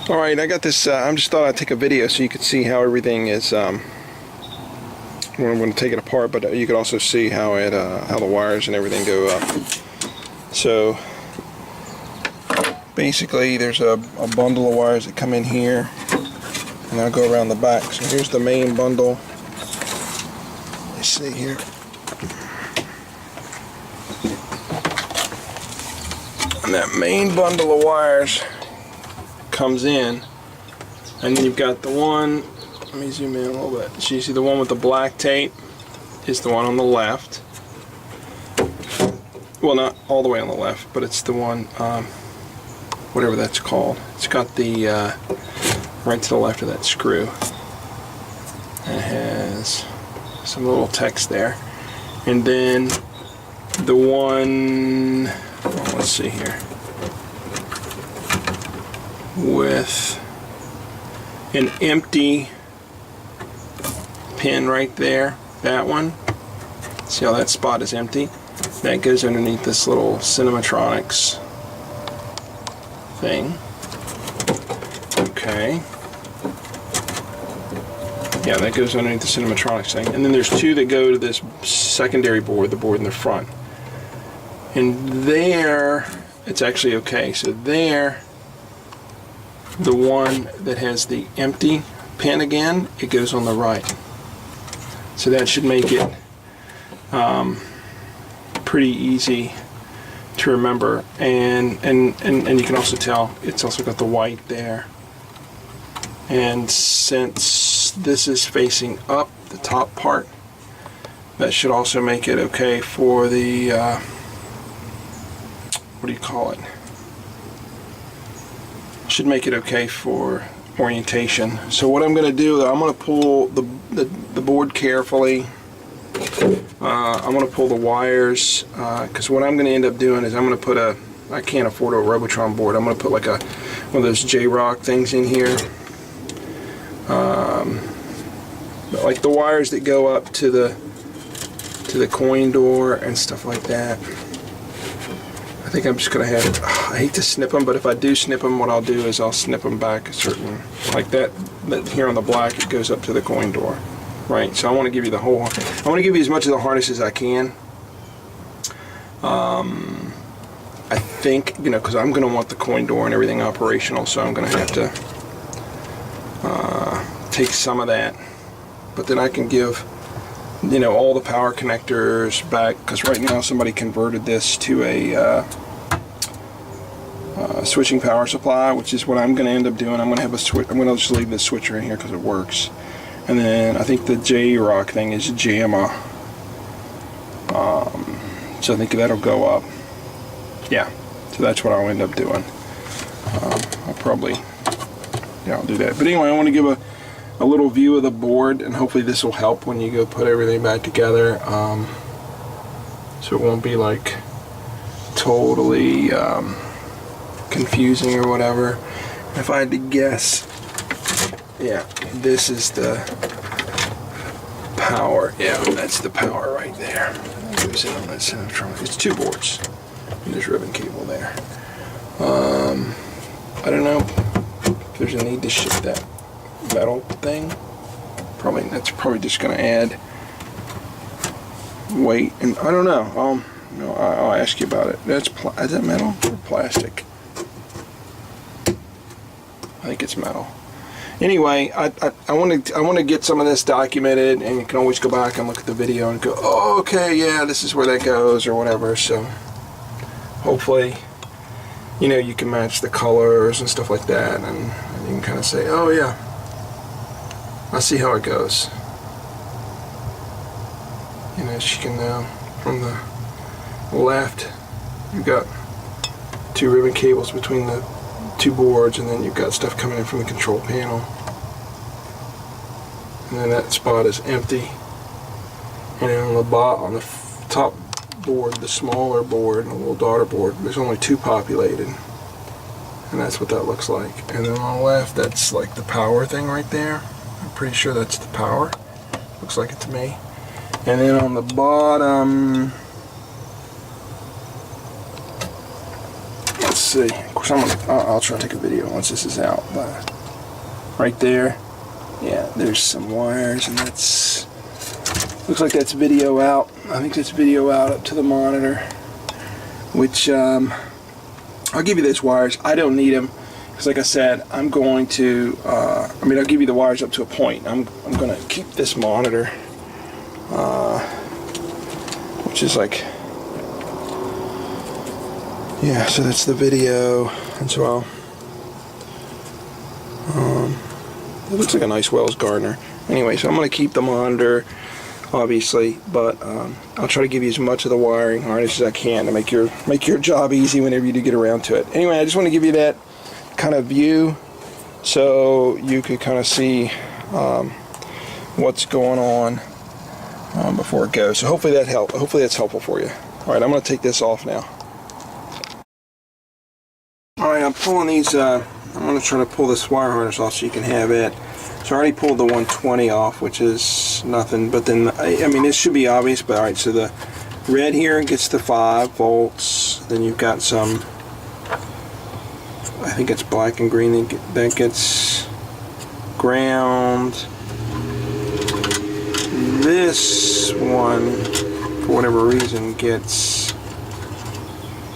Alright, I got this, I just thought I'd take a video so you could see how everything is, when I'm going to take it apart, but you could also see how it, how the wires and everything go up. So, basically there's a bundle of wires that come in here, and I'll go around the back. So here's the main bundle. Let's see here. And that main bundle of wires comes in, and then you've got the one, let me zoom in a little bit, so you see the one with the black tape is the one on the left. Well, not all the way on the left, but it's the one, whatever that's called. It's got the right to the left of that screw, and it has some little text there. And then the one, oh, let's see here, with an empty pin right there, that one, see how that spot is empty? That goes underneath this little Cinematronics thing. Okay, yeah, that goes underneath the Cinematronics thing. And then there's two that go to this secondary board, the board in the front. And there, it's actually okay. So there, the one that has the empty pin again, it goes on the right. So that should make it pretty easy to remember. And you can also tell it's also got the white there. And since this is facing up, the top part, that should also make it okay for the what do you call it? Should make it okay for orientation. So what I'm going to do, I'm going to pull the board carefully. I'm going to pull the wires, because what I'm going to end up doing is I'm going to put a, I can't afford a Robotron board, I'm going to put like one of those J-Rock things in here. Like the wires that go up to the coin door and stuff like that. I think I'm just going to have, I hate to snip them, but if I do snip them, what I'll do is I'll snip them back a certain, like that here on the black, it goes up to the coin door, right? So I want to give you the whole, I want to give you as much of the harness as I can. I think, you know, because I'm going to want the coin door and everything operational, so I'm going to have to take some of that, but then I can give, you know, all the power connectors back, because right now somebody converted this to a switching power supply, which is what I'm going to end up doing. I'm going to have a switch. I'm going to just leave this switcher in here because it works. And then I think the J-Rock thing is JAMA, so I think that'll go up. Yeah, so that's what I'll end up doing. I'll probably, yeah, I'll do that. But anyway, I want to give a little view of the board, and hopefully this will help when you go put everything back together, so it won't be like totally confusing or whatever. If I had to guess, yeah, this is the power. Yeah, that's the power right there. It goes in on that Cinematronic. It's two boards, and there's ribbon cable there. I don't know if there's a need to ship that metal thing. Probably, that's probably just going to add weight, and I don't know. I'll ask you about it. Is that metal or plastic? I think it's metal. Anyway, I want to get some of this documented, and you can always go back and look at the video and go, oh, okay, yeah, this is where that goes or whatever. So hopefully, you know, you can match the colors and stuff like that, and you can kind of say, oh yeah, I see how it goes. You know, as you can from the left, you've got two ribbon cables between the two boards, and then you've got stuff coming in from the control panel, and then that spot is empty. And then on the top board, the smaller board and the little daughter board, there's only two populated, and that's what that looks like. And then on the left, that's like the power thing right there. I'm pretty sure that's the power. Looks like it to me. And then on the bottom, let's see. Of course, I'll try to take a video once this is out. But right there, yeah, there's some wires, and that's looks like that's video out. I think that's video out up to the monitor, which I'll give you those wires. I don't need them because, like I said, I'm going to. I'll give you the wires up to a point. I'm going to keep this monitor, which is like. Yeah, so that's the video as well. It looks like a nice Wells Gardner. Anyway, so I'm going to keep the monitor, obviously, but I'll try to give you as much of the wiring harness as I can to make your job easy whenever you do get around to it. Anyway, I just want to give you that kind of view so you could kind of see what's going on before it goes. So hopefully that helped. Hopefully that's helpful for you. All right, I'm going to take this off now. Alright, I'm pulling these, I'm going to try to pull this wire harness off so you can have it. So I already pulled the 120 off, which is nothing, but then, this should be obvious, but alright, so the red here gets the 5 volts, then you've got some, I think it's black and green, that gets ground. This one, for whatever reason, gets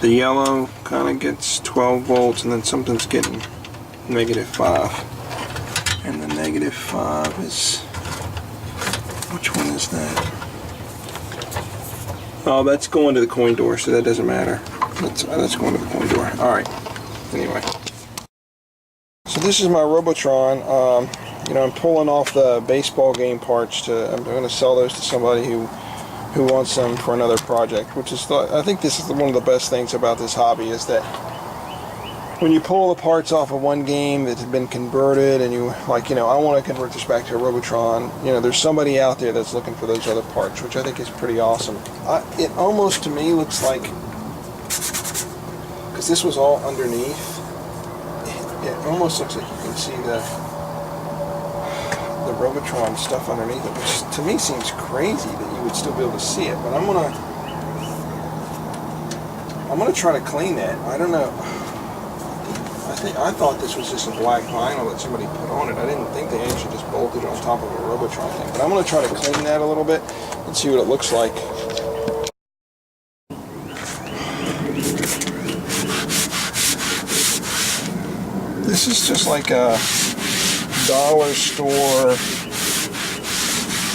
the yellow kind of gets 12 volts, and then something's getting -5. And the -5 is, which one is that? Oh, that's going to the coin door, so that doesn't matter. That's going to the coin door. All right. Anyway, so this is my Robotron. I'm pulling off the baseball game parts. I'm going to sell those to somebody who wants them for another project, which is, I think this is one of the best things about this hobby, is that when you pull the parts off of one game that had been converted and I want to convert this back to a Robotron, there's somebody out there that's looking for those other parts, which I think is pretty awesome. It almost, to me, looks like, because this was all underneath, it almost looks like you can see the Robotron stuff underneath it, which to me seems crazy that you would still be able to see it. But I'm gonna try to clean that. I don't know. I thought this was just a black vinyl that somebody put on it. I didn't think they actually just bolted on top of a Robotron thing. But I'm gonna try to clean that a little bit and see what it looks like. This is just like a dollar store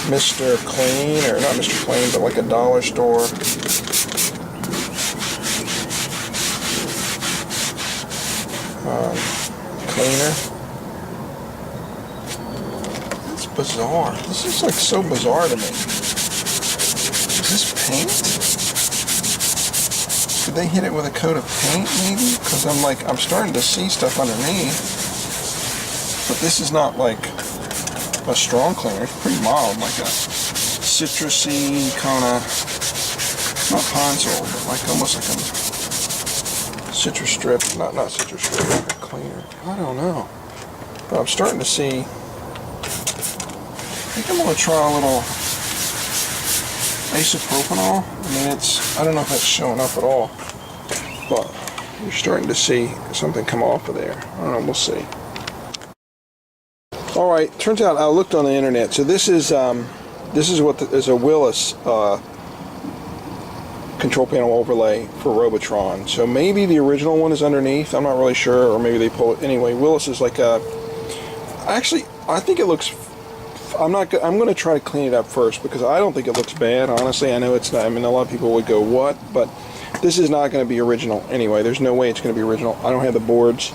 Mr. Clean, or not Mr. Clean, but like a dollar store cleaner. It's bizarre. This is like so bizarre to me. Is this paint? Did they hit it with a coat of paint maybe? Because I'm starting to see stuff underneath. But this is not like a strong cleaner. It's pretty mild, like a citrusy kind of, not pine sol, but like almost like a citrus strip, not citrus strip, like a cleaner. I don't know. But I'm starting to see, I think I'm going to try a little isopropanol. I don't know if that's showing up at all, but you're starting to see something come off of there. I don't know, we'll see. All right, turns out I looked on the internet. So this is what is a Willis control panel overlay for Robotron. So maybe the original one is underneath. I'm not really sure, or maybe they pull it. Anyway, Willis is like a. Actually, I think it looks. I'm going to try to clean it up first because I don't think it looks bad. Honestly, I know it's not. A lot of people would go, "What?" But this is not going to be original. Anyway, there's no way it's going to be original. I don't have the boards.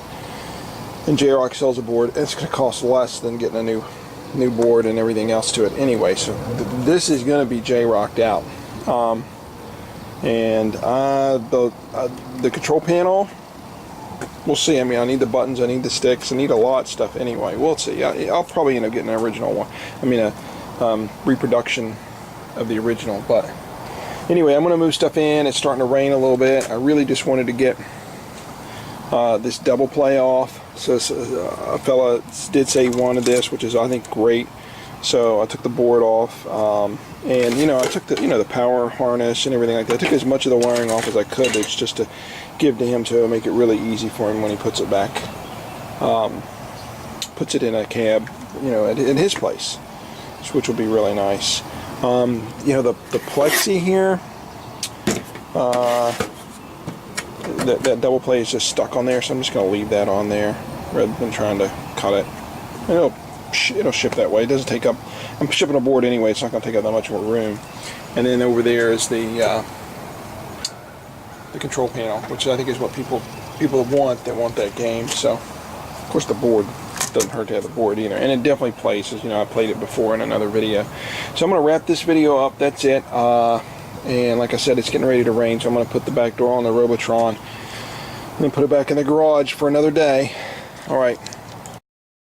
And J-Rock sells a board. It's going to cost less than getting a new board and everything else to it. Anyway, so this is going to be J-Rocked out. The control panel, we'll see. I need the buttons, I need the sticks, I need a lot of stuff anyway. We'll see. I'll probably end up getting an original one. A reproduction of the original. But anyway, I'm going to move stuff in. It's starting to rain a little bit. I really just wanted to get this double play off. So a fella did say he wanted this, which is, I think, great. So I took the board off, and you know, I took the the power harness and everything like that. I took as much of the wiring off as I could. It's just to give to him to make it really easy for him when he puts it back. Puts it in a cab, you know, in his place, which will be really nice. You know, the plexi here, that double plate is just stuck on there, so I'm just going to leave that on there rather than trying to cut it. And it'll ship that way. It doesn't take up. I'm shipping a board anyway. It's not going to take up that much more room. And then over there is the control panel, which I think is what people want that want that game. So, of course, the board doesn't hurt to have the board either, and it definitely plays. You know, I played it before in another video. So I'm going to wrap this video up. That's it. And like I said, it's getting ready to rain, so I'm going to put the back door on the Robotron and then put it back in the garage for another day. All right.